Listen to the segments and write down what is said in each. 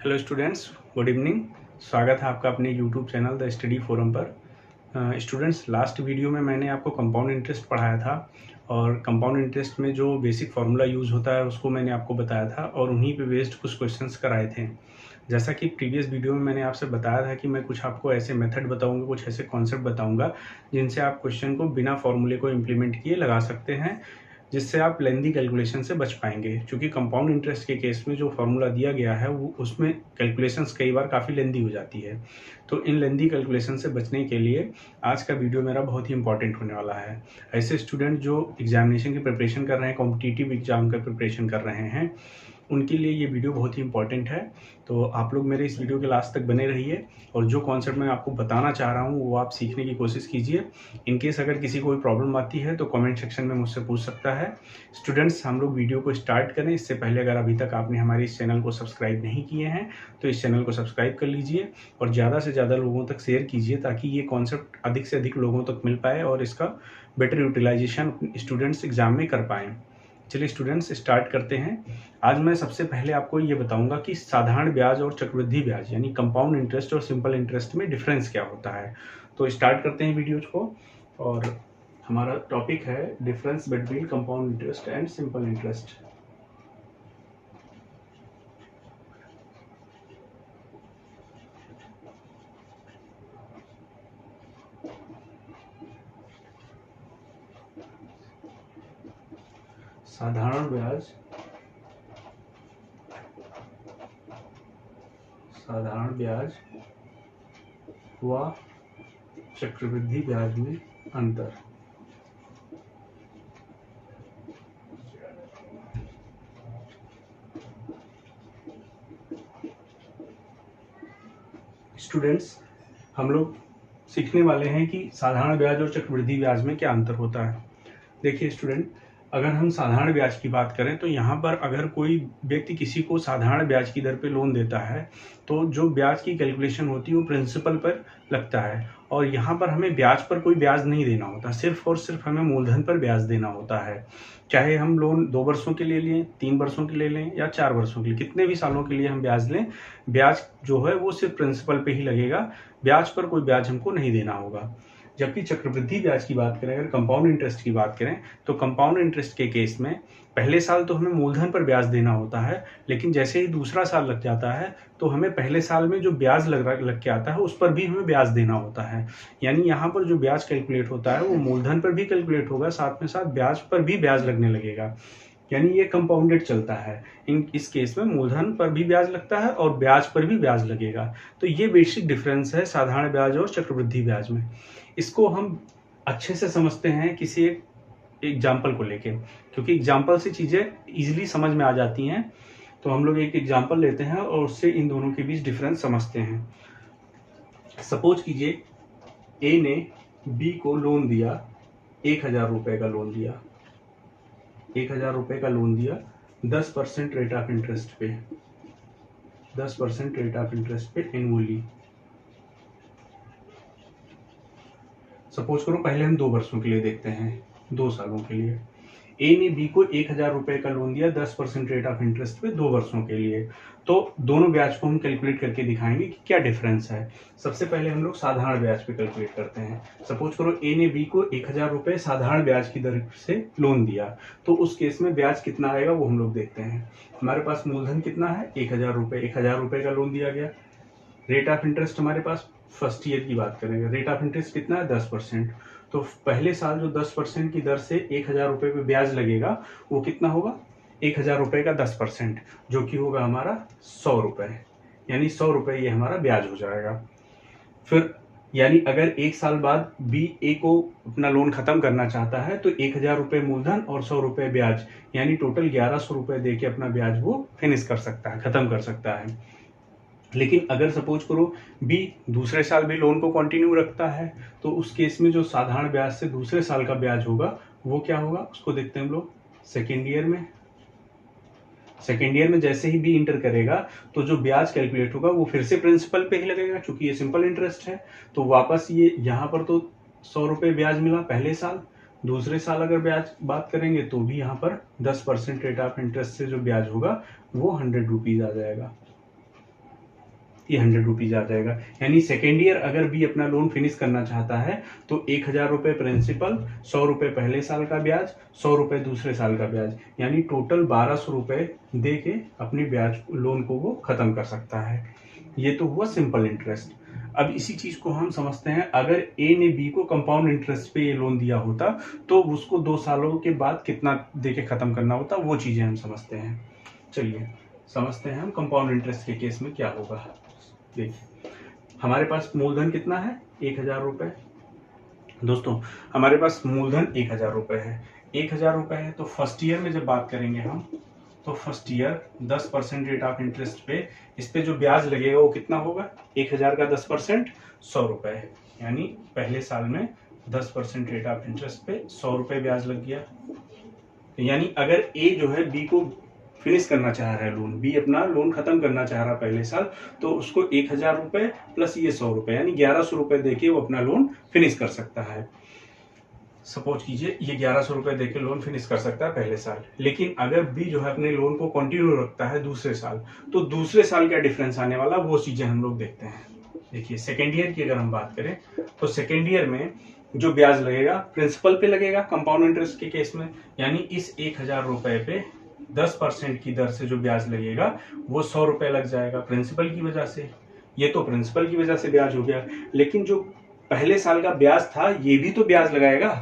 Hello students, good evening. स्वागत है आपका अपने YouTube channel the study forum पर। स्टूडेंट्स, लास्ट वीडियो में मैंने आपको कंपाउंड इंटरेस्ट पढ़ाया था और कंपाउंड इंटरेस्ट में जो बेसिक फार्मूला यूज़ होता है उसको मैंने आपको बताया था और उन्हीं पे बेस्ड कुछ क्वेश्चंस कराए थे। जैसा कि प्रीवियस वीडियो में मैंने आपसे बताया था कि मैं कुछ आपको ऐसे मेथड बताऊंगा, कुछ ऐसे कॉन्सेप्ट बताऊंगा जिनसे आप क्वेश्चन को बिना फॉर्मूले को इम्प्लीमेंट किए लगा सकते हैं, जिससे आप लेंदी कैलकुलेशन से बच पाएंगे। क्योंकि कंपाउंड इंटरेस्ट के केस में जो फार्मूला दिया गया है वो उसमें कैलकुलेशंस कई बार काफ़ी लेंदी हो जाती है। तो इन लेंदी कैलकुलेशन से बचने के लिए आज का वीडियो मेरा बहुत ही इंपॉर्टेंट होने वाला है। ऐसे स्टूडेंट जो एग्जामिनेशन की प्रिपरेशन कर रहे हैं, कॉम्पिटिटिव एग्जाम का प्रिपरेशन कर रहे हैं, उनके लिए ये वीडियो बहुत ही इंपॉर्टेंट है। तो आप लोग मेरे इस वीडियो के लास्ट तक बने रहिए और जो कॉन्सेप्ट मैं आपको बताना चाह रहा हूँ वो आप सीखने की कोशिश कीजिए। इनकेस अगर किसी को कोई प्रॉब्लम आती है तो कमेंट सेक्शन में मुझसे पूछ सकता है। स्टूडेंट्स, हम लोग वीडियो को स्टार्ट करें इससे पहले अगर अभी तक आपने हमारे इस चैनल को सब्सक्राइब नहीं किए हैं तो इस चैनल को सब्सक्राइब कर लीजिए और ज़्यादा से ज़्यादा लोगों तक शेयर कीजिए ताकि ये कॉन्सेप्ट अधिक से अधिक लोगों तक मिल पाए और इसका बेटर यूटिलाइजेशन स्टूडेंट्स एग्जाम में कर पाएँ। चलिए स्टूडेंट्स, स्टार्ट करते हैं। आज मैं सबसे पहले आपको ये बताऊंगा कि साधारण ब्याज और चक्रवृद्धि ब्याज यानी कंपाउंड इंटरेस्ट और सिंपल इंटरेस्ट में डिफरेंस क्या होता है। तो स्टार्ट करते हैं वीडियो को और हमारा टॉपिक है difference between compound interest and simple interest. साधारण ब्याज व चक्रवृद्धि ब्याज में अंतर। स्टूडेंट्स, हम लोग सीखने वाले हैं कि साधारण ब्याज और चक्रवृद्धि ब्याज में क्या अंतर होता है। देखिए स्टूडेंट, अगर हम साधारण ब्याज की बात करें तो यहाँ पर अगर कोई व्यक्ति किसी को साधारण ब्याज की दर पे लोन देता है तो जो ब्याज की कैलकुलेशन होती है वो प्रिंसिपल पर लगता है और यहाँ पर हमें ब्याज पर कोई ब्याज नहीं देना होता, सिर्फ और सिर्फ हमें मूलधन पर ब्याज देना होता है। चाहे हम लोन 2 वर्षों के लिए लें, 3 वर्षों के लिए लें या 4 वर्षों के लिए, कितने भी सालों के लिए हम ब्याज लें, ब्याज जो है वो सिर्फ प्रिंसिपल पे ही लगेगा, ब्याज पर कोई ब्याज हमको नहीं देना होगा। जबकि चक्रवृद्धि ब्याज की बात करें, अगर कंपाउंड इंटरेस्ट की बात करें तो कंपाउंड इंटरेस्ट के केस में पहले साल तो हमें मूलधन पर ब्याज देना होता है, लेकिन जैसे ही दूसरा साल लग जाता है तो हमें पहले साल में जो ब्याज लग के आता है उस पर भी हमें ब्याज देना होता है। यानी यहाँ पर जो ब्याज कैलकुलेट होता है वो मूलधन पर भी कैलकुलेट होगा, साथ में साथ ब्याज पर भी ब्याज लगने लगेगा। यानी ये कंपाउंडेड चलता है। इस केस में मूलधन पर भी ब्याज लगता है और ब्याज पर भी ब्याज लगेगा। तो ये बेसिक डिफरेंस है साधारण ब्याज और चक्रवृद्धि ब्याज में। इसको हम अच्छे से समझते हैं किसी एक एग्जाम्पल को लेके, क्योंकि एग्जाम्पल से चीज़ें इजीली समझ में आ जाती हैं। तो हम लोग एक एग्जाम्पल लेते हैं और उससे इन दोनों के बीच डिफरेंस समझते हैं। सपोज कीजिए ए ने बी को लोन दिया, 1000 रुपये का लोन दिया, 1000 रुपये का लोन दिया 10% रेट ऑफ इंटरेस्ट पे, 10% रेट ऑफ इंटरेस्ट पे एनुअली। सपोज करो पहले हम 2 वर्षों के लिए देखते हैं, 2 सालों के लिए। ए ने बी को 1000 रुपये का लोन दिया 10% रेट ऑफ इंटरेस्ट पे 2 वर्षों के लिए। तो दोनों ब्याज को हम कैलकुलेट करके दिखाएंगे कि क्या डिफरेंस है। सबसे पहले हम लोग साधारण ब्याज पे कैलकुलेट करते हैं। सपोज करो ए ने बी को 1000 रुपये साधारण ब्याज की दर से लोन दिया, तो उस केस में ब्याज कितना आएगा वो हम लोग देखते हैं। हमारे पास मूलधन कितना है, 1000 रुपये, 1000 रुपये का लोन दिया गया। रेट ऑफ इंटरेस्ट हमारे पास फर्स्ट ईयर की बात करेंगे, रेट ऑफ इंटरेस्ट कितना है, 10%। तो पहले साल जो 10% की दर से 1000 रुपये पे ब्याज लगेगा वो कितना होगा, 1000 रुपये का 10%, जो कि होगा हमारा 100 रुपये। यानी 100 रुपये ये हमारा ब्याज हो जाएगा। फिर यानी अगर 1 साल बाद बी ए को अपना लोन खत्म करना चाहता है तो 1000 रुपये मूलधन और 100 रुपये ब्याज, यानी टोटल 1100 रुपये दे के अपना ब्याज वो फिनिश कर सकता है, खत्म कर सकता है। लेकिन अगर सपोज करो बी दूसरे साल भी लोन को कंटिन्यू रखता है तो उस केस में जो साधारण ब्याज से दूसरे साल का ब्याज होगा वो क्या होगा, उसको देखते हैं हम लोग सेकेंड ईयर में। सेकेंड ईयर में जैसे ही बी इंटर करेगा तो जो ब्याज कैलकुलेट होगा वो फिर से प्रिंसिपल पे ही लगेगा, क्योंकि ये सिंपल इंटरेस्ट है। तो वापस ये यहाँ पर तो 100 रुपये ब्याज मिला पहले साल, दूसरे साल अगर ब्याज बात करेंगे तो भी यहाँ पर 10% रेट ऑफ इंटरेस्ट से जो ब्याज होगा वो 100 रुपीज आ जाएगा। ये 100 रुपीज़ आ जाएगा। यानी सेकेंड ईयर अगर बी अपना लोन फिनिश करना चाहता है तो 1000 रुपये प्रिंसिपल, 100 रुपये पहले साल का ब्याज, 100 रुपये दूसरे साल का ब्याज, यानी टोटल 1200 रुपये दे के अपनी ब्याज लोन को वो ख़त्म कर सकता है। ये तो हुआ सिंपल इंटरेस्ट। अब इसी चीज को हम समझते हैं, अगर ए ने बी को कंपाउंड इंटरेस्ट पे ये लोन दिया होता तो उसको 2 सालों के बाद कितना दे के खत्म करना होता, वो चीजें हम समझते हैं। चलिए समझते हैं हम कंपाउंड इंटरेस्ट के केस में क्या होगा। देखिए हमारे पास मूलधन कितना है, 1000 रुपये। दोस्तों हमारे पास मूलधन 1000 रुपये है, 1000 रुपये है। तो फर्स्ट ईयर में जब बात करेंगे हम, तो first year 10% rate of interest पे इस पे जो ब्याज लगेगा वो कितना होगा, 1000 का 10% 100 रुपये, यानी पहले साल में 10% रेट ऑफ इंटरेस्ट पे 100 रुपये ब्याज लग गया। यानी अगर ए जो है बी को फिनिश करना चाह रहा है लोन, बी अपना लोन खत्म करना चाह रहा है पहले साल, तो उसको 1000 रुपये प्लस ये 100 रुपये यानी 1100 रुपये देके वो अपना लोन फिनिश कर सकता है। सपोज कीजिए ये 1100 रुपये देके लोन फिनिश कर सकता है पहले साल। लेकिन अगर बी जो है अपने लोन को कंटिन्यू रखता है दूसरे साल, तो दूसरे साल क्या डिफरेंस आने वाला वो चीजें हम लोग देखते हैं। देखिए सेकेंड ईयर की अगर हम बात करें तो सेकेंड ईयर में जो ब्याज लगेगा प्रिंसिपल पे लगेगा कंपाउंड इंटरेस्ट के केस में, यानी इस 1000 रुपये पे 10% की दर से जो ब्याज लगेगा वो 100 रुपये लग जाएगा प्रिंसिपल की वजह से। ये तो प्रिंसिपल की वजह से ब्याज हो गया, लेकिन जो पहले साल का ब्याज था ये भी तो ब्याज लगाएगा।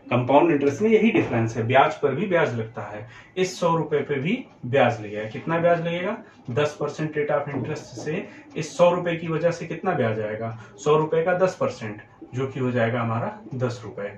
कंपाउंड इंटरेस्ट में यही डिफरेंस है, ब्याज पर भी ब्याज लगता है। इस 100 रुपये पे भी ब्याज लगेगा। कितना ब्याज लगेगा, 10% रेट ऑफ इंटरेस्ट से इस 100 रुपये की वजह से कितना ब्याज आएगा, 100 रुपये का 10%, जो कि हो जाएगा हमारा 10 रुपये।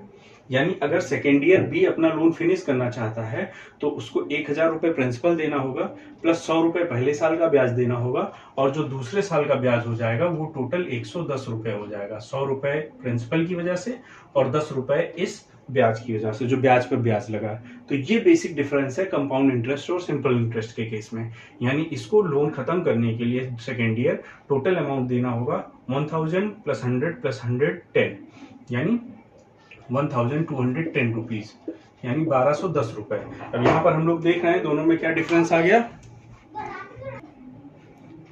यानी अगर सेकेंड ईयर बी अपना लोन फिनिश करना चाहता है तो उसको 1000 रुपये प्रिंसिपल देना होगा प्लस 100 रुपये पहले साल का ब्याज देना होगा, और जो दूसरे साल का ब्याज हो जाएगा वो टोटल 110 रुपये हो जाएगा। 100 रुपये प्रिंसिपल की वजह से और 10 रुपये इस ब्याज की वजह से, जो ब्याज पर ब्याज लगा। तो ये बेसिक डिफरेंस है कंपाउंड इंटरेस्ट और सिंपल इंटरेस्ट के केस में। यानी इसको लोन खत्म करने के लिए सेकेंड ईयर टोटल अमाउंट देना होगा 1000 प्लस 100 प्लस 110, यानी 1210 रुपीज, यानी 1210 रुपए। अब यहाँ पर हम लोग देख रहे हैं दोनों में क्या डिफरेंस आ गया।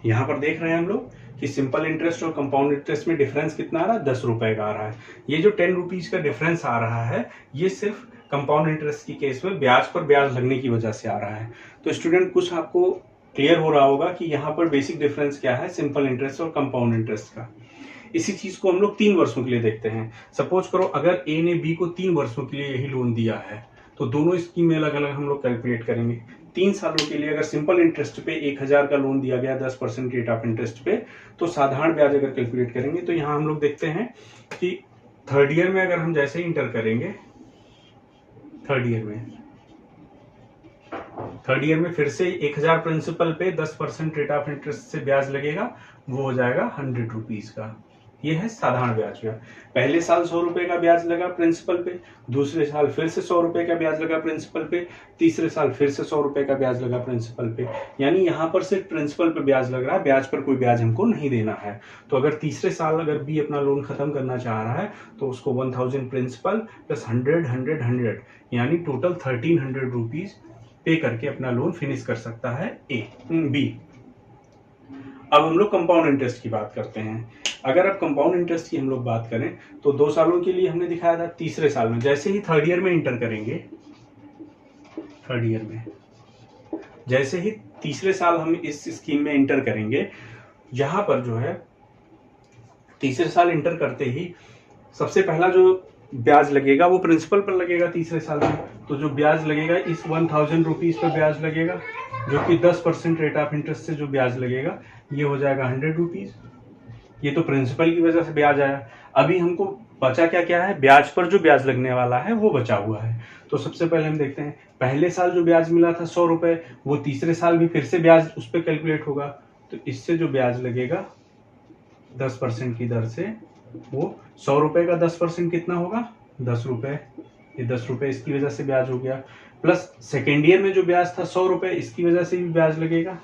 यहाँ पर देख रहे हैं हम लोग कि सिंपल इंटरेस्ट और कंपाउंड इंटरेस्ट में डिफरेंस कितना आ रहा है, 10 रुपए का आ रहा है। ये जो 10 रुपीज का डिफरेंस आ रहा है ये सिर्फ कंपाउंड इंटरेस्ट की केस में ब्याज पर ब्याज लगने की वजह से आ रहा है। तो स्टूडेंट कुछ आपको क्लियर हो रहा होगा कि यहाँ पर बेसिक डिफरेंस क्या है सिंपल इंटरेस्ट और कंपाउंड इंटरेस्ट का। इसी चीज को हम लोग 3 वर्षों के लिए देखते हैं। सपोज करो अगर ए ने बी को 3 वर्षों के लिए यही लोन दिया है, तो दोनों स्कीम में अलग अलग हम लोग कैलकुलेट करेंगे। 3 सालों के लिए अगर सिंपल इंटरेस्ट पे 1000 का लोन दिया गया 10% रेट ऑफ इंटरेस्ट पे, तो साधारण ब्याज अगर कैलकुलेट करेंगे तो यहाँ हम लोग देखते हैं कि थर्ड ईयर में अगर हम जैसे ही इंटर करेंगे, थर्ड ईयर में फिर से 1000 प्रिंसिपल पे 10% रेट ऑफ इंटरेस्ट से ब्याज लगेगा, वो हो जाएगा 100 रुपीज का। ये है साधारण ब्याज का। पहले साल 100 रुपए का ब्याज लगा प्रिंसिपल पे, दूसरे साल फिर से 100 रुपए का ब्याज लगा प्रिंसिपल पे, तीसरे साल फिर से 100 रुपए का ब्याज लगा प्रिंसिपल पे। यानी यहाँ पर सिर्फ प्रिंसिपल पे ब्याज लग रहा है, ब्याज पर कोई ब्याज हमको नहीं देना है। तो अगर तीसरे साल अगर बी अपना लोन खत्म करना चाह रहा है तो उसको 1000 प्रिंसिपल प्लस 100 यानी टोटल 1300 रुपीज पे करके अपना लोन फिनिश कर सकता है बी। अब हम लोग कंपाउंड इंटरेस्ट की बात करते हैं। अगर अब कंपाउंड इंटरेस्ट की हम लोग बात करें तो 2 सालों के लिए हमने दिखाया था, तीसरे साल में जैसे ही थर्ड ईयर में इंटर करेंगे, थर्ड ईयर में जैसे ही तीसरे साल हम इस स्कीम में इंटर करेंगे, यहां पर जो है तीसरे साल इंटर करते ही सबसे पहला जो ब्याज लगेगा वो प्रिंसिपल पर लगेगा तीसरे साल में। तो जो ब्याज लगेगा इस 1000 रुपीज पर ब्याज लगेगा, जो कि 10% रेट ऑफ इंटरेस्ट से जो ब्याज लगेगा ये हो जाएगा 100 रुपीज। ये तो प्रिंसिपल की वजह से ब्याज आया। अभी हमको बचा क्या क्या है, ब्याज पर जो ब्याज लगने वाला है वो बचा हुआ है। तो सबसे पहले हम देखते हैं, पहले साल जो ब्याज मिला था 100 रुपए, वो तीसरे साल भी फिर से ब्याज उस पर कैलकुलेट होगा। तो इससे जो ब्याज लगेगा 10% की दर से, वो 100 रुपए का 10% कितना होगा, 10 रुपए। ये 10 रुपए इसकी वजह से ब्याज हो गया, प्लस सेकेंड ईयर में जो ब्याज था 100 रुपए, इसकी वजह से भी ब्याज लगेगा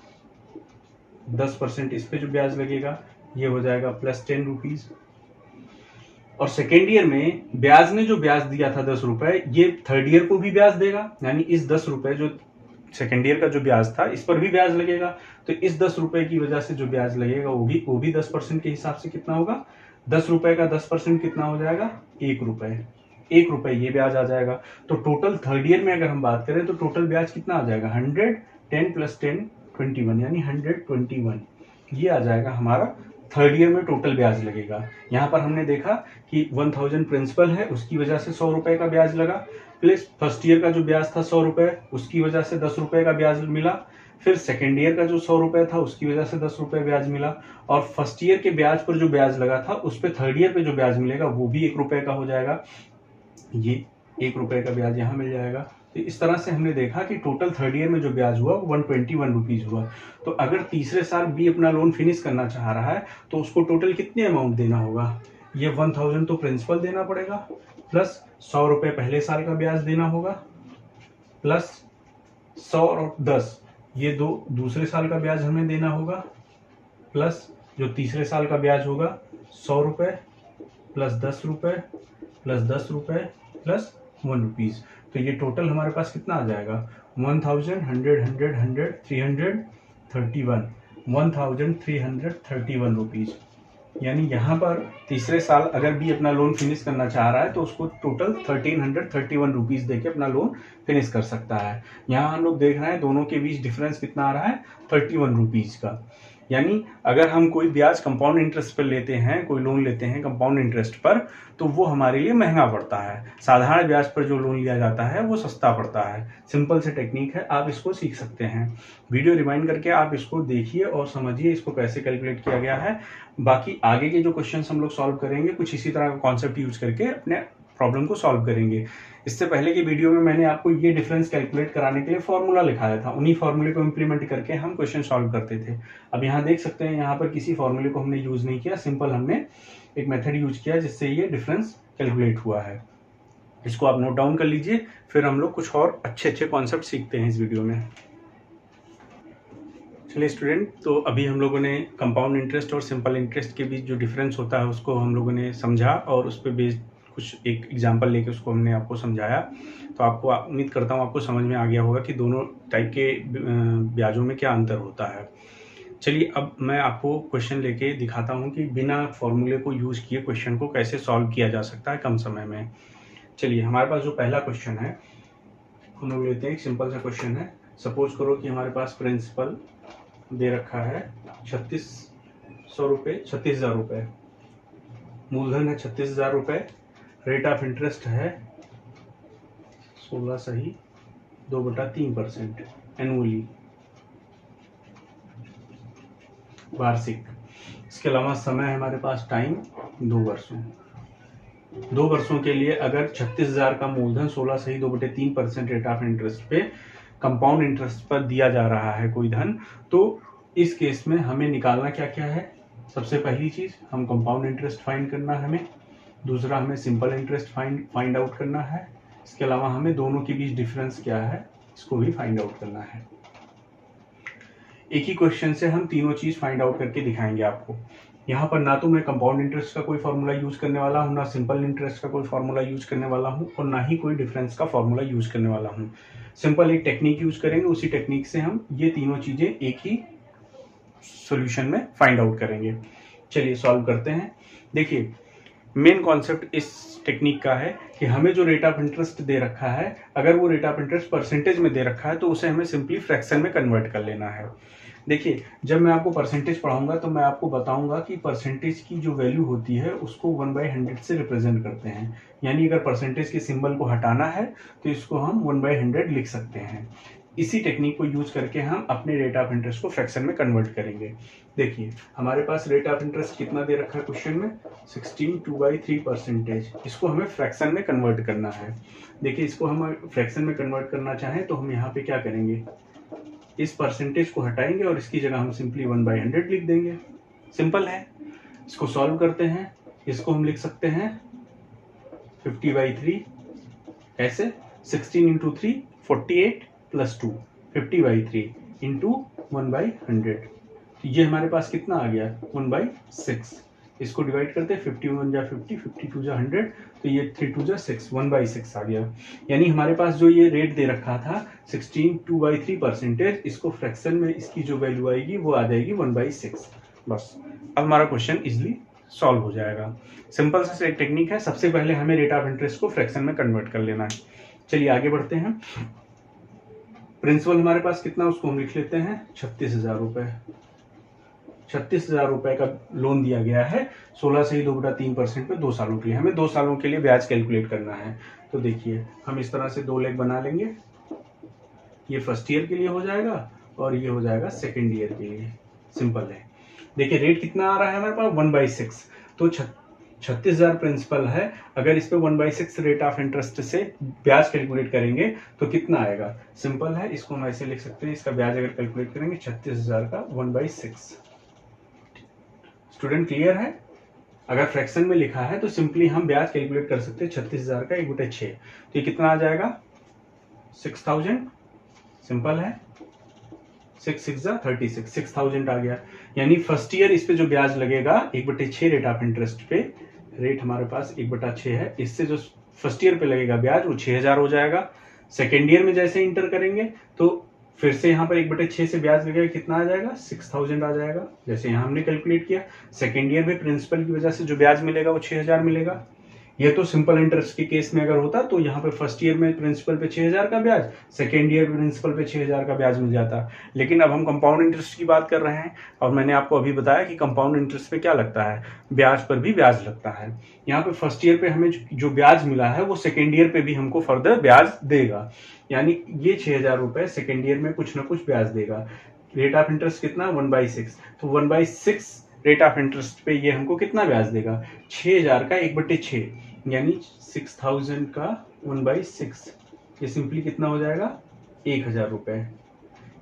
10%। इस पे जो ब्याज लगेगा ये हो जाएगा प्लस 10 रुपीज। और सेकेंड ईयर में ब्याज ने जो ब्याज दिया था 10 रुपए, ये थर्ड ईयर को भी ब्याज देगा। यानी इस 10 रुपए जो सेकेंड ईयर का जो ब्याज था इस पर भी ब्याज लगेगा, तो इस 10 रुपए की वजह से जो ब्याज लगेगा वो भी 10% के हिसाब से कितना होगा, 10 रुपए का 10% कितना हो जाएगा, 1 रुपए, 1 रुपए ये ब्याज आ जाएगा। तो टोटल थर्ड ईयर में अगर हम बात करें तो टोटल ब्याज कितना आ जाएगा, 100, 10 + 10 21, यानी 121 ये आ जाएगा हमारा थर्ड ईयर में टोटल ब्याज लगेगा। यहाँ पर हमने देखा कि 1000 प्रिंसिपल है, उसकी वजह से 100 रुपए का ब्याज लगा, प्लस फर्स्ट ईयर का जो ब्याज था 100 रुपए, उसकी वजह से 10 रुपए का ब्याज मिला, फिर सेकेंड ईयर का जो 100 रुपए था उसकी वजह से 10 रुपए ब्याज मिला, और फर्स्ट ईयर के ब्याज पर जो ब्याज लगा था उस पर थर्ड ईयर पे जो ब्याज मिलेगा वो भी 1 रुपए का हो जाएगा, ये 1 रुपए का ब्याज यहाँ मिल जाएगा। तो इस तरह से हमने देखा कि टोटल थर्ड ईयर में जो ब्याज हुआ 121 रुपीज हुआ। तो अगर तीसरे साल बी अपना लोन फिनिश करना चाह रहा है तो उसको टोटल कितने अमाउंट देना होगा, ये 1000 तो प्रिंसिपल देना पड़ेगा, प्लस 100 रुपए पहले साल का ब्याज देना होगा, प्लस 100 और 10 ये दूसरे साल का ब्याज हमें देना होगा, प्लस जो तीसरे साल का ब्याज होगा 100 रुपए प्लस 10 रुपए प्लस 10 रुपए प्लस 1 रुपीज। तो ये टोटल हमारे पास कितना आ जाएगा, 1000, 100, 100, 100, 331, 1331 रुपीज। यानी यहाँ पर तीसरे साल अगर भी अपना लोन फिनिश करना चाह रहा है तो उसको टोटल 1331 रुपीज देके अपना लोन फिनिश कर सकता है। यहाँ हम लोग देख रहे हैं दोनों के बीच डिफरेंस कितना आ रहा है, 31 रुपीज का। यानी अगर हम कोई ब्याज कंपाउंड इंटरेस्ट पर लेते हैं, कोई लोन लेते हैं कंपाउंड इंटरेस्ट पर, तो वो हमारे लिए महंगा पड़ता है। साधारण ब्याज पर जो लोन लिया जाता है वो सस्ता पड़ता है। सिंपल से टेक्निक है, आप इसको सीख सकते हैं। वीडियो रिवाइंड करके आप इसको देखिए और समझिए इसको कैसे कैलकुलेट किया गया है। बाकी आगे के जो क्वेश्चन हम लोग सॉल्व करेंगे कुछ इसी तरह का कॉन्सेप्ट यूज करके अपने प्रॉब्लम को सॉल्व करेंगे। इससे पहले की वीडियो में मैंने आपको ये डिफरेंस कैलकुलेट कराने के लिए फॉर्मूला लिखाया था, उन्हीं फॉर्मूले को इंप्लीमेंट करके हम क्वेश्चन सॉल्व करते थे। अब यहाँ देख सकते हैं यहाँ पर किसी फॉर्मूले को हमने यूज नहीं किया, सिंपल हमने एक मेथड यूज किया जिससे ये डिफरेंस कैलकुलेट हुआ है। इसको आप नोट डाउन कर लीजिए, फिर हम लोग कुछ और अच्छे कॉन्सेप्ट सीखते हैं इस वीडियो में। चलिए स्टूडेंट, तो अभी हम लोगों ने कंपाउंड इंटरेस्ट और सिंपल इंटरेस्ट के बीच जो डिफरेंस होता है उसको हम लोगों ने समझा और उस पर बेस्ड कुछ एक एग्जांपल लेके उसको हमने आपको समझाया। तो आपको उम्मीद करता हूँ आपको समझ में आ गया होगा कि दोनों टाइप के ब्याजों में क्या अंतर होता है। चलिए अब मैं आपको क्वेश्चन लेके दिखाता हूँ कि बिना फॉर्मूले को यूज किए क्वेश्चन को कैसे सॉल्व किया जा सकता है कम समय में। चलिए हमारे पास जो पहला क्वेश्चन है हम लोग लेते हैं, एक सिंपल सा क्वेश्चन है। सपोज करो कि हमारे पास प्रिंसिपल दे रखा है 36,000 रुपये, मूलधन है 36,000 रुपये, रेट ऑफ इंटरेस्ट है 16 सही 2/3% एनुअली, वार्षिक। इसके अलावा समय है हमारे पास टाइम 2 वर्षों। 2 वर्षों के लिए अगर 36,000 का मूलधन 16 सही 2/3% रेट ऑफ इंटरेस्ट पे कंपाउंड इंटरेस्ट पर दिया जा रहा है कोई धन, तो इस केस में हमें निकालना क्या क्या है। सबसे पहली चीज हम कंपाउंड इंटरेस्ट फाइंड करना है हमें, दूसरा हमें सिंपल इंटरेस्ट फाइंड आउट करना है, इसके अलावा हमें दोनों के बीच डिफरेंस क्या है इसको भी फाइंड आउट करना है। एक ही क्वेश्चन से हम तीनों चीज फाइंड आउट करके दिखाएंगे आपको। यहाँ पर ना तो मैं कंपाउंड इंटरेस्ट का कोई फॉर्मूला यूज करने वाला हूँ, ना सिंपल इंटरेस्ट का कोई फॉर्मूला यूज करने वाला हूँ, और ना ही कोई डिफरेंस का फॉर्मूला यूज करने वाला हूँ। सिंपल एक टेक्निक यूज करेंगे, उसी टेक्निक से हम ये तीनों चीजें एक ही सॉल्यूशन में फाइंड आउट करेंगे। चलिए सॉल्व करते हैं। देखिए मेन कॉन्सेप्ट इस टेक्निक का है कि हमें जो रेट ऑफ इंटरेस्ट दे रखा है, अगर वो रेट ऑफ इंटरेस्ट परसेंटेज में दे रखा है तो उसे हमें सिंपली फ्रैक्शन में कन्वर्ट कर लेना है। देखिए जब मैं आपको परसेंटेज पढ़ाऊंगा तो मैं आपको बताऊंगा कि परसेंटेज की जो वैल्यू होती है उसको 1/100 से रिप्रेजेंट करते हैं। यानी अगर परसेंटेज के सिंबल को हटाना है तो इसको हम 1/100 लिख सकते हैं। इसी टेक्निक को यूज करके हम अपने रेट ऑफ इंटरेस्ट को फ्रैक्शन में कन्वर्ट करेंगे। देखिए हमारे पास रेट ऑफ इंटरेस्ट कितना दे रखा है क्वेश्चन में, 16/2/3%। इसको हमें फ्रैक्शन में कन्वर्ट करना है। देखिए इसको हम फ्रैक्शन में कन्वर्ट करना चाहें तो हम यहाँ पे क्या करेंगे, इस परसेंटेज को हटाएंगे और इसकी जगह हम सिंपली 1/100 लिख देंगे। सिंपल है। इसको सॉल्व करते हैं। इसको हम लिख सकते हैं 50/3 ऐसे, 16 × 3 48 + 2 50/3 × 1/100। तो ये हमारे पास कितना आ गया 1/6। इसको डिवाइड करते हैं, 51 जा 50, 52 जा 100, तो ये 3 2 जा 6, 1/6 आ गया। यानी हमारे पास जो ये रेट दे रखा था 16 2/3%, इसको फ्रैक्शन में इसकी जो वैल्यू आएगी वो आ जाएगी 1/6। बस अब हमारा क्वेश्चन इजिली सॉल्व हो जाएगा। सिंपल सा एक टेक्निक है, सबसे पहले हमें रेट ऑफ इंटरेस्ट को फ्रैक्शन में कन्वर्ट कर लेना है। चलिए आगे बढ़ते हैं। प्रिंसिपल हमारे पास कितना, उसको हम लिख लेते हैं 36,000 रुपए। 36,000 रुपए का लोन दिया गया है 16 से ही 2/3% पे 2 सालों के लिए। हमें 2 सालों के लिए ब्याज कैलकुलेट करना है। तो देखिए हम इस तरह से 2 लेग बना लेंगे। ये फर्स्ट ईयर के लिए हो जाएगा और ये हो जाएगा सेकेंड ईयर के लिए। सिंपल है। देखिए रेट कितना आ रहा है हमारे पास 1/6, तो 36,000 प्रिंसिपल है। अगर इस पे 1/6 रेट ऑफ इंटरेस्ट से ब्याज कैलकुलेट करेंगे तो कितना आएगा। सिंपल है, इसको हम ऐसे लिख सकते हैं, इसका ब्याज अगर कैलकुलेट करेंगे 36,000 का 1/6। स्टूडेंट क्लियर है। अगर फ्रैक्शन में लिखा है तो सिंपली हम ब्याज कैलकुलेट कर सकते हैं 36,000 का 1/6, तो ये कितना आ जाएगा 6,000। सिंपल है, 6 6 जा 36, 6,000 आ गया। यानी फर्स्ट ईयर इस पे जो ब्याज लगेगा 1/6 रेट ऑफ इंटरेस्ट पे, रेट हमारे पास 1/6 है, इससे जो फर्स्ट ईयर पे लगेगा ब्याज वो 6,000 हो जाएगा। सेकेंड ईयर में जैसे इंटर करेंगे तो फिर से यहाँ पर 1/6 से ब्याज लगेगा, कितना आ जाएगा 6,000 आ जाएगा, जैसे यहाँ हमने कैलकुलेट किया। सेकेंड ईयर में प्रिंसिपल की वजह से जो ब्याज मिलेगा वो 6,000 मिलेगा। ये तो सिंपल इंटरेस्ट के केस में अगर होता तो यहाँ पे फर्स्ट ईयर में प्रिंसिपल पे 6,000 का ब्याज, सेकेंड ईयर प्रिंसिपल पे 6,000 का ब्याज मिल जाता। लेकिन अब हम कंपाउंड इंटरेस्ट की बात कर रहे हैं और मैंने आपको अभी बताया कि कंपाउंड इंटरेस्ट पे क्या लगता है, ब्याज पर भी ब्याज लगता है। यहाँ पे फर्स्ट ईयर पे हमें जो ब्याज मिला है वो सेकेंड ईयर पे भी हमको फर्दर ब्याज देगा। यानी ये 6,000 रुपए सेकेंड ईयर में कुछ ना कुछ ब्याज देगा। रेट ऑफ इंटरेस्ट कितना 1/6, तो 1/6 रेट ऑफ इंटरेस्ट पे ये हमको कितना ब्याज देगा 6,000 का 1/6, यानी 6,000 का 1/6, ये सिंपली कितना हो जाएगा 1,000 रुपए।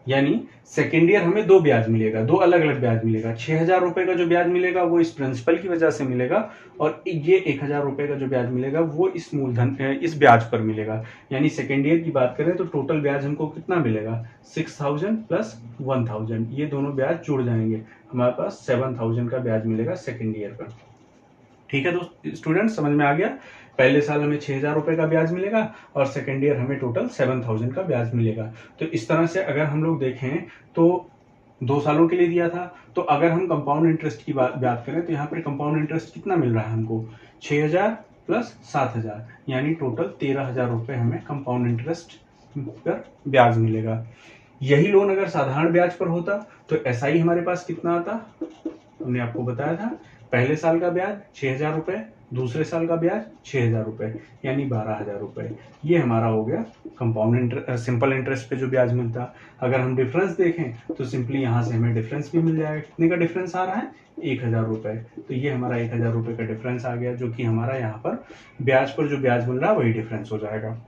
यानी सेकेंड ईयर हमें 2 ब्याज मिलेगा, 2 अलग अलग ब्याज मिलेगा। 6,000 रुपए का जो ब्याज मिलेगा वो इस प्रिंसिपल की वजह से मिलेगा और ये 1,000 रुपए का जो ब्याज मिलेगा वो इस मूलधन इस ब्याज पर मिलेगा। यानी सेकेंड ईयर की बात करें तो टोटल ब्याज हमको कितना मिलेगा 6,000 प्लस 1,000, ये दोनों ब्याज जुड़ जाएंगे, हमारे पास 7,000 का ब्याज मिलेगा सेकेंड ईयर पर। ठीक है दोस्त स्टूडेंट, समझ में आ गया। पहले साल हमें 6,000 रुपए का ब्याज मिलेगा और सेकेंड ईयर हमें टोटल 7,000 का ब्याज मिलेगा। तो इस तरह से अगर हम लोग देखें तो 2 सालों के लिए दिया था, तो अगर हम कंपाउंड इंटरेस्ट की बात करें तो यहाँ पर कंपाउंड इंटरेस्ट कितना मिल रहा है हमको 6,000 प्लस 7,000, यानी टोटल 13,000 रुपए हमें कंपाउंड इंटरेस्ट पर ब्याज मिलेगा। यही लोन अगर साधारण ब्याज पर होता तो एसआई हमारे पास कितना आता, हमने आपको बताया था, पहले साल का ब्याज 6,000 रुपए, दूसरे साल का ब्याज 6,000 रुपए, यानी 12,000 रुपए। ये हमारा हो गया कंपाउंड सिंपल इंटरेस्ट पे जो ब्याज मिलता। अगर हम डिफरेंस देखें तो सिंपली यहाँ से हमें डिफरेंस भी मिल जाएगा। कितने का डिफरेंस आ रहा है 1,000 रुपए, तो ये हमारा 1,000 रुपए का डिफरेंस आ गया, जो कि हमारा यहाँ पर ब्याज पर जो ब्याज मिल रहा है वही डिफरेंस हो जाएगा।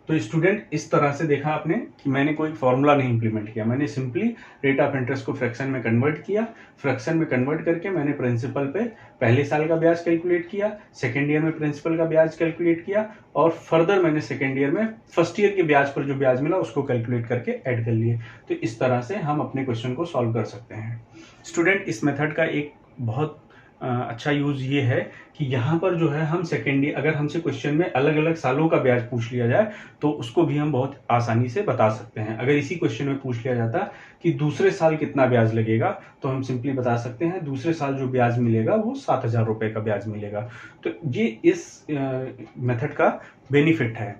तो स्टूडेंट इस तरह से देखा आपने कि मैंने कोई फॉर्मूला नहीं इंप्लीमेंट किया, मैंने सिंपली रेट ऑफ इंटरेस्ट को फ्रैक्शन में कन्वर्ट किया। फ्रैक्शन में कन्वर्ट करके मैंने प्रिंसिपल पे पहले साल का ब्याज कैलकुलेट किया, सेकेंड ईयर में प्रिंसिपल का ब्याज कैलकुलेट किया और फर्दर मैंने सेकेंड ईयर में फर्स्ट ईयर के ब्याज पर जो ब्याज मिला उसको कैलकुलेट करके ऐड कर लिए। तो इस तरह से हम अपने क्वेश्चन को सॉल्व कर सकते हैं। स्टूडेंट इस मेथड का एक बहुत अच्छा यूज ये है कि यहाँ पर जो है हम सेकेंड ईयर अगर हमसे क्वेश्चन में अलग अलग सालों का ब्याज पूछ लिया जाए तो उसको भी हम बहुत आसानी से बता सकते हैं। अगर इसी क्वेश्चन में पूछ लिया जाता कि दूसरे साल कितना ब्याज लगेगा तो हम सिंपली बता सकते हैं दूसरे साल जो ब्याज मिलेगा वो 7,000 रुपए का ब्याज मिलेगा। तो ये इस मेथड का बेनिफिट है।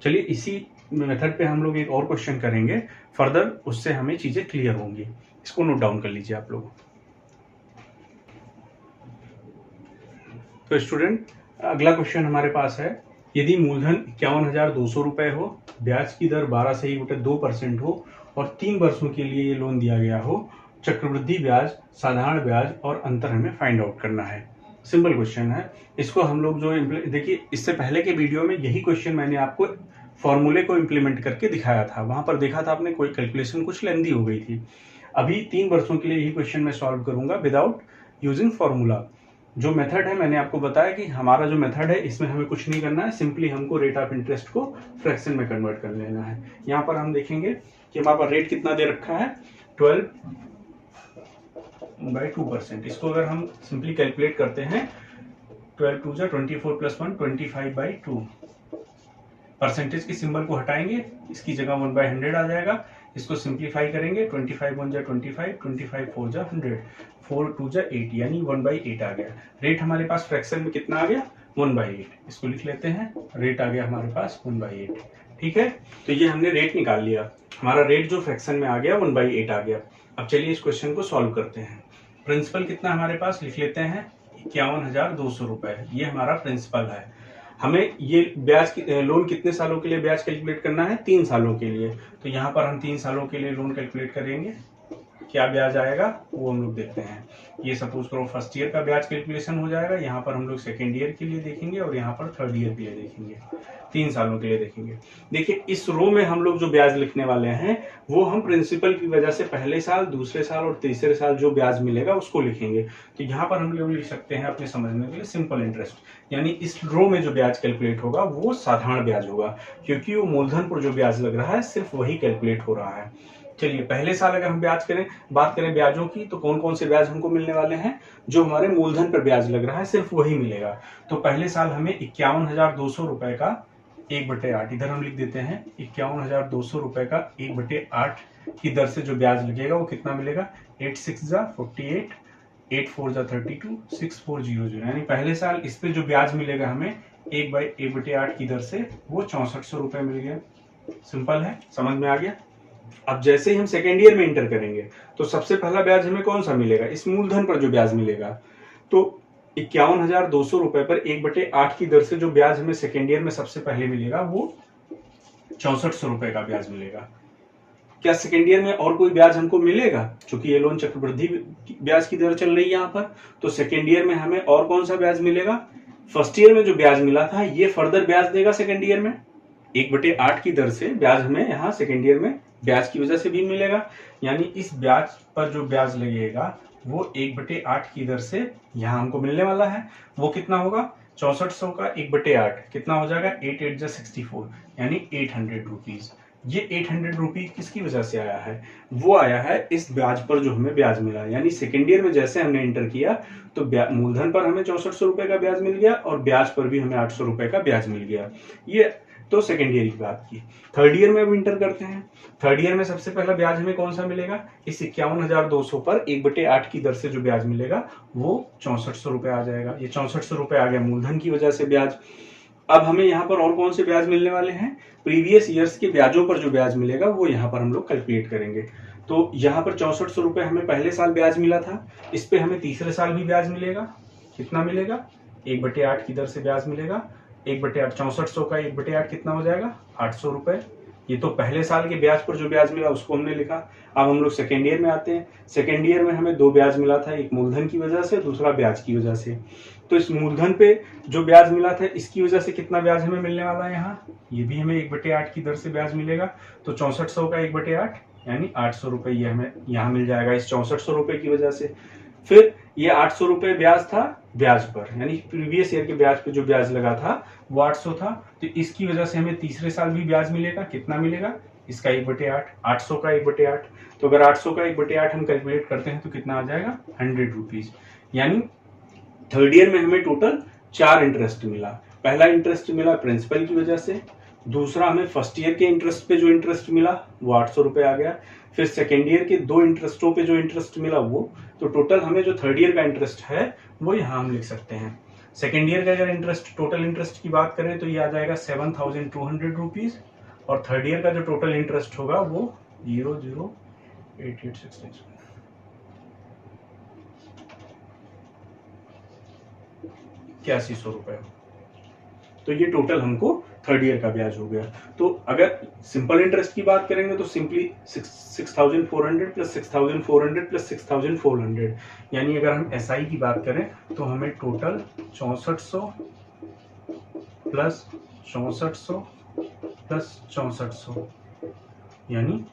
चलिए इसी मेथड पे हम लोग एक और क्वेश्चन करेंगे फर्दर, उससे हमें चीजें क्लियर होंगी। इसको नोट डाउन कर लीजिए आप लोग। तो स्टूडेंट अगला क्वेश्चन हमारे पास है, यदि मूलधन 51,200 रुपए हो, ब्याज की दर 12 से 2% हो और 3 वर्षों के लिए ये लोन दिया गया हो, चक्रवृद्धि ब्याज, साधारण ब्याज और अंतर हमें फाइंड आउट करना है। सिंपल क्वेश्चन है। इसको हम लोग जो देखिए इससे पहले के वीडियो में यही क्वेश्चन मैंने आपको फॉर्मूले को इम्प्लीमेंट करके दिखाया था, वहां पर देखा था आपने कोई कैलकुलेशन कुछ लेंदी हो गई थी। अभी 3 वर्षों के लिए यही क्वेश्चन मैं सॉल्व करूंगा विदाउट यूजिंग फॉर्मूला। जो मेथड है मैंने आपको बताया कि हमारा जो मेथड है इसमें हमें कुछ नहीं करना है, सिंपली हमको रेट ऑफ इंटरेस्ट को फ्रैक्शन में कन्वर्ट कर लेना है। यहाँ पर हम देखेंगे कि हमारे पास रेट कितना दे रखा है 12 1/2%। इसको अगर हम सिंपली कैलकुलेट करते हैं 12 2 जा 24 + 1 25/2। परसेंटेज के सिंबल को हटाएंगे, इसकी जगह 1/100 आ जाएगा। इसको सिंप्लीफाई करेंगे, 25 1 जा 25, 25 4 जा 100, 4 2 जा 8 यानी 1/8 आ गया। रेट हमारे पास फ्रैक्शन में कितना आ गया? 1/8। इसको लिख लेते हैं, रेट आ गया हमारे पास 1/8। ठीक है, तो ये हमने रेट निकाल लिया। हमारा रेट जो फ्रैक्शन में आ गया 1/8 आ गया। अब चलिए इस क्वेश्चन को सॉल्व करते हैं। प्रिंसिपल कितना हमारे पास लिख लेते हैं, 51,200 रुपए। ये हमारा प्रिंसिपल है। हमें ये ब्याज लोन कितने सालों के लिए ब्याज कैलकुलेट करना है? 3 सालों के लिए। तो यहाँ पर हम 3 सालों के लिए लोन कैलकुलेट करेंगे। क्या ब्याज आएगा वो हम लोग देखते हैं। ये सपोज करो फर्स्ट ईयर का ब्याज कैलकुलेशन हो जाएगा। यहाँ पर हम लोग सेकेंड ईयर के लिए देखेंगे और यहाँ पर थर्ड ईयर के लिए देखेंगे। 3 सालों के लिए देखेंगे। देखिए इस रो में हम लोग जो ब्याज लिखने वाले हैं वो हम प्रिंसिपल की वजह से पहले साल, दूसरे साल और तीसरे साल जो ब्याज मिलेगा उसको लिखेंगे। तो यहाँ पर हम लोग लिख सकते हैं अपने समझने के लिए सिंपल इंटरेस्ट, यानी इस रो में जो ब्याज कैलकुलेट होगा वो साधारण ब्याज होगा, क्योंकि वो मूलधन पर जो ब्याज लग रहा है सिर्फ वही कैलकुलेट हो रहा है। चलिए पहले साल अगर हम बात करें ब्याजों की, तो कौन कौन से ब्याज हमको मिलने वाले हैं? जो हमारे मूलधन पर ब्याज लग रहा है सिर्फ वही मिलेगा। तो पहले साल हमें 51,200 रुपए का 1/8, इधर हम लिख देते हैं 51,200 रुपए का 1/8 की दर से जो ब्याज लगेगा वो कितना मिलेगा? 8 6 जा 48, 8 4 जा 32, 6 4 0 0, यानी पहले साल इस पे जो ब्याज मिलेगा हमें 1/8 की दर से वो 6400 रुपए मिल गया। सिंपल है, समझ में आ गया। अब जैसे ही हम सेकेंड ईयर में इंटर करेंगे तो सबसे पहला ब्याज हमें कौन सा मिलेगा? इस मूलधन पर जो ब्याज मिलेगा। तो 51,200 रुपए पर 1/8 की दर से जो ब्याज हमें सेकेंड ईयर में सबसे पहले मिलेगा वो 6400 रुपए का ब्याज मिलेगा। क्या सेकेंड ईयर में और कोई ब्याज हमको मिलेगा? क्योंकि ये लोन चक्रवृद्धि ब्याज की दर चल रही है यहाँ पर, तो सेकेंड ईयर में हमें और कौन सा ब्याज मिलेगा? फर्स्ट ईयर में जो ब्याज मिला था ये फर्दर ब्याज देगा सेकेंड ईयर में। 1/8 की दर से ब्याज हमें यहाँ सेकेंड ईयर में ब्याज की वजह से भी मिलेगा, यानी इस ब्याज पर जो ब्याज लगेगा वो 1/8 की दर से यहाँ हमको मिलने वाला है। वो कितना होगा? 6400 का 1/8 कितना हो जाएगा? 8 8 जा 64, यानी 800 रुपीज। ये 800 रुपीज किसकी वजह से आया है? वो आया है इस ब्याज पर जो हमें ब्याज मिला। यानी सेकेंड ईयर में जैसे हमने इंटर किया तो मूलधन पर हमें 6400 रुपए का ब्याज मिल गया और ब्याज पर भी हमें 800 रुपए का ब्याज मिल गया। ये तो सेकेंड ईयर की बात की। थर्ड ईयर में अब इंटर करते हैं। थर्ड ईयर में सबसे पहला ब्याज हमें कौन सा मिलेगा? इस 51,200 पर 1/8 की दर से जो ब्याज मिलेगा वो 6400 रुपए आ जाएगा। ये 6400 रुपए आ गया मूलधन की वजह से ब्याज। अब हमें यहाँ पर और कौन से ब्याज मिलने वाले हैं? प्रीवियस ईयर्स के ब्याजों पर जो ब्याज मिलेगा वो यहाँ पर हम लोग कैलकुलेट करेंगे। तो यहाँ पर 6400 रुपए हमें पहले साल ब्याज मिला था, इस पे हमें तीसरे साल भी ब्याज मिलेगा। कितना मिलेगा? 1/8 की दर से ब्याज मिलेगा। 1/8 6400 का 1/8 कितना हो जाएगा? 800 रुपए। ये तो पहले साल के ब्याज पर जो ब्याज मिला उसको हमने लिखा। अब हम लोग सेकेंड ईयर में आते हैं। सेकेंड ईयर में हमें 2 ब्याज मिला था, एक मूलधन की वजह से, दूसरा ब्याज की वजह से। तो इस मूलधन पे जो ब्याज मिला था इसकी वजह से कितना ब्याज हमें मिलने वाला है? यहाँ ये भी हमें 1/8 की दर से ब्याज मिलेगा। तो 6400 का 1/8 यानी 800 रुपए ये हमें यहाँ मिल जाएगा इस 6400 रुपए की वजह से। फिर ये 800 रुपए ब्याज था ब्याज पर, यानी प्रीवियस ईयर के ब्याज पे जो ब्याज लगा था वो 800 था। तो इसकी वजह से हमें तीसरे साल भी ब्याज मिलेगा। कितना मिलेगा? इसका 1/8, 800 का 1/8। तो अगर 800 का 1/8 हम कैलकुलेट करते हैं तो कितना आ जाएगा? 100 रुपीज। यानी थर्ड ईयर में हमें टोटल 4 इंटरेस्ट मिला। पहला इंटरेस्ट मिला प्रिंसिपल की वजह से, दूसरा हमें फर्स्ट ईयर के इंटरेस्ट पे जो इंटरेस्ट मिला वो 800 रुपए आ गया। फिर सेकेंड ईयर के 2 इंटरेस्टों पे जो इंटरेस्ट मिला वो, तो टोटल हमें जो थर्ड ईयर का इंटरेस्ट है वो यहाँ हम लिख सकते हैं। सेकेंड ईयर का अगर इंटरेस्ट, टोटल इंटरेस्ट की बात करें तो ये आ जाएगा 7200 रुपीज, और थर्ड ईयर का जो टोटल इंटरेस्ट होगा वो 008866 8100 रुपए। तो ये टोटल हमको थर्ड ईयर का ब्याज हो गया। तो अगर सिंपल इंटरेस्ट की बात करेंगे तो सिंपली 6400 प्लस 6400 प्लस 6400, यानी अगर हम एसआई की बात करें तो हमें टोटल 6400 प्लस 6400 प्लस 6400 यानी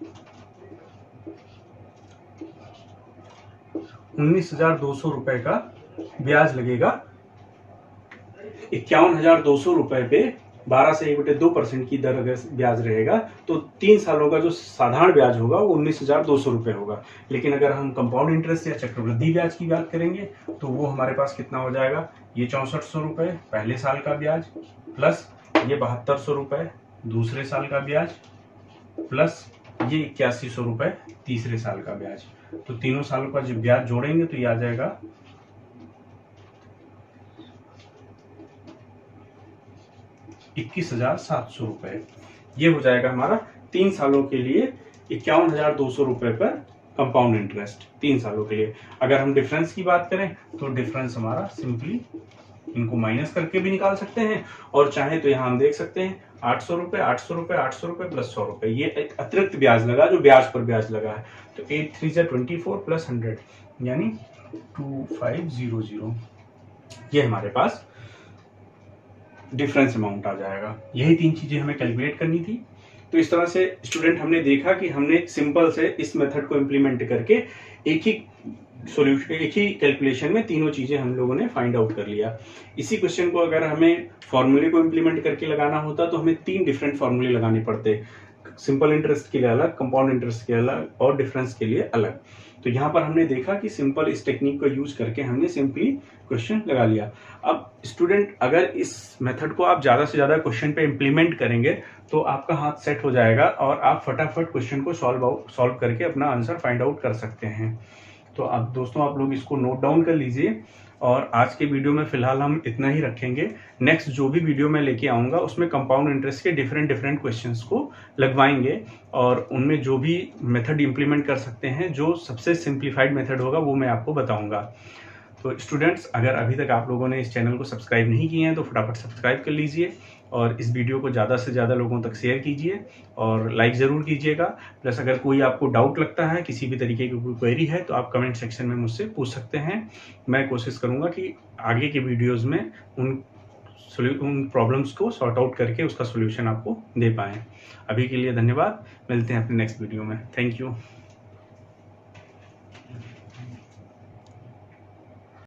19,200 रुपए का ब्याज लगेगा। 51,200 रुपए पे 12 से 1/2% की दर अगर ब्याज रहेगा तो 3 सालों का जो साधारण ब्याज होगा वो 19,200 रुपये होगा। लेकिन अगर हम कंपाउंड इंटरेस्ट या चक्रवृद्धि ब्याज की बात करेंगे तो वो हमारे पास कितना हो जाएगा, ये 6400 रुपये पहले साल का ब्याज, प्लस ये 7200 रुपये दूसरे साल का ब्याज, प्लस ये 8100 रुपये तीसरे साल का ब्याज। तो तीनों सालों का जब ब्याज जोड़ेंगे तो ये आ जाएगा 21,700 रुपये। ये हो जाएगा हमारा 3 सालों के लिए 51,200 रुपये पर कंपाउंड इंटरेस्ट 3 सालों के लिए। अगर हम डिफरेंस की बात करें तो डिफरेंस हमारा सिंपली इनको माइनस करके भी निकाल सकते हैं, और चाहे तो यहाँ हम देख सकते हैं 800 रुपये 800 रुपये 800 रुपये प्लस 100 रुपये, ये एक अतिरिक्त ब्याज लगा जो ब्याज पर ब्याज लगा है। तो 8 3 जा 24 प्लस 100 यानी 2500, ये हमारे पास डिफरेंस अमाउंट आ जाएगा। यही 3 चीजें हमें कैलकुलेट करनी थी। तो इस तरह से स्टूडेंट हमने देखा कि हमने सिंपल से इस मेथड को इम्प्लीमेंट करके एक ही सॉल्यूशन, एक ही कैलकुलेशन में तीनों चीजें हम लोगों ने फाइंड आउट कर लिया। इसी क्वेश्चन को अगर हमें फॉर्मूले को इम्प्लीमेंट करके लगाना होता तो हमें 3 डिफरेंट फॉर्मूले लगाने पड़ते, सिंपल इंटरेस्ट के लिए अलग, कंपाउंड इंटरेस्ट के अलग और डिफरेंस के लिए अलग। तो यहाँ पर हमने देखा कि सिंपल इस टेक्निक को यूज करके हमने सिंपली क्वेश्चन लगा लिया। अब स्टूडेंट अगर इस मेथड को आप ज़्यादा से ज़्यादा क्वेश्चन पे इम्प्लीमेंट करेंगे तो आपका हाथ सेट हो जाएगा और आप फटाफट क्वेश्चन को सॉल्व करके अपना आंसर फाइंड आउट कर सकते हैं। तो अब दोस्तों आप लोग इसको नोट डाउन कर लीजिए, और आज के वीडियो में फिलहाल हम इतना ही रखेंगे। नेक्स्ट जो भी वीडियो मैं लेके आऊँगा उसमें कंपाउंड इंटरेस्ट के डिफरेंट क्वेश्चंस को लगवाएंगे, और उनमें जो भी मेथड इम्प्लीमेंट कर सकते हैं, जो सबसे सिंप्लीफाइड मेथड होगा वो मैं आपको बताऊंगा। तो स्टूडेंट्स अगर अभी तक आप लोगों ने इस चैनल को सब्सक्राइब नहीं किए हैं तो फटाफट सब्सक्राइब कर लीजिए, और इस वीडियो को ज़्यादा से ज़्यादा लोगों तक शेयर कीजिए और लाइक ज़रूर कीजिएगा। प्लस अगर कोई आपको डाउट लगता है, किसी भी तरीके की कोई क्वेरी है तो आप कमेंट सेक्शन में मुझसे पूछ सकते हैं। मैं कोशिश करूँगा कि आगे के वीडियोज़ में उन प्रॉब्लम्स को सॉर्ट आउट करके उसका सोल्यूशन आपको दे पाएँ। अभी के लिए धन्यवाद, मिलते हैं अपने नेक्स्ट वीडियो में। Thank you.